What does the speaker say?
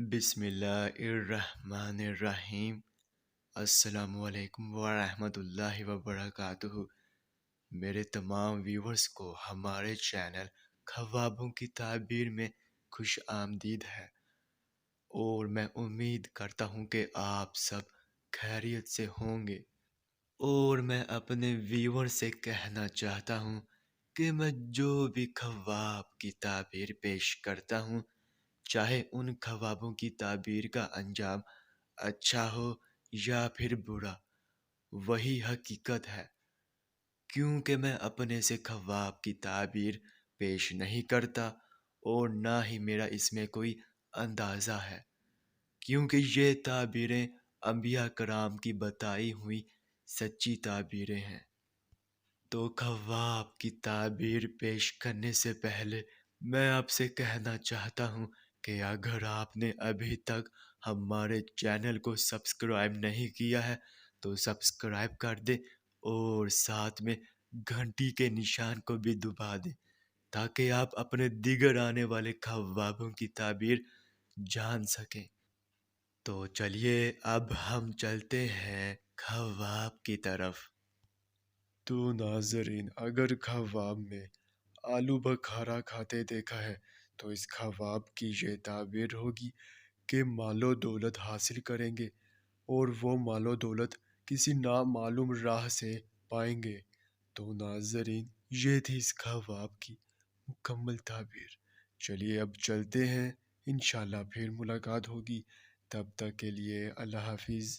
بسم اللہ الرحمن الرحیم۔ السلام علیکم ورحمۃ اللہ وبرکاتہ۔ میرے تمام ویورز کو ہمارے چینل خوابوں کی تعبیر میں خوش آمدید ہے، اور میں امید کرتا ہوں کہ آپ سب خیریت سے ہوں گے۔ اور میں اپنے ویور سے کہنا چاہتا ہوں کہ میں جو بھی خواب کی تعبیر پیش کرتا ہوں، چاہے ان خوابوں کی تعبیر کا انجام اچھا ہو یا پھر برا، وہی حقیقت ہے، کیونکہ میں اپنے سے خواب کی تعبیر پیش نہیں کرتا، اور نہ ہی میرا اس میں کوئی اندازہ ہے، کیونکہ یہ تعبیریں انبیاء کرام کی بتائی ہوئی سچی تعبیریں ہیں۔ تو خواب کی تعبیر پیش کرنے سے پہلے میں آپ سے کہنا چاہتا ہوں کہ اگر آپ نے ابھی تک ہمارے چینل کو سبسکرائب نہیں کیا ہے تو سبسکرائب کر دیں، اور ساتھ میں گھنٹی کے نشان کو بھی دبا دیں، تاکہ آپ اپنے دیگر آنے والے خوابوں کی تعبیر جان سکیں۔ تو چلیے اب ہم چلتے ہیں خواب کی طرف۔ تو ناظرین، اگر خواب میں آلو بخارا کھاتے دیکھا ہے تو اس خواب کی یہ تعبیر ہوگی کہ مال و دولت حاصل کریں گے، اور وہ مال و دولت کسی نامعلوم راہ سے پائیں گے۔ تو ناظرین، یہ تھی اس خواب کی مکمل تعبیر۔ چلیے اب چلتے ہیں، انشاءاللہ پھر ملاقات ہوگی، تب تک کے لیے اللہ حافظ۔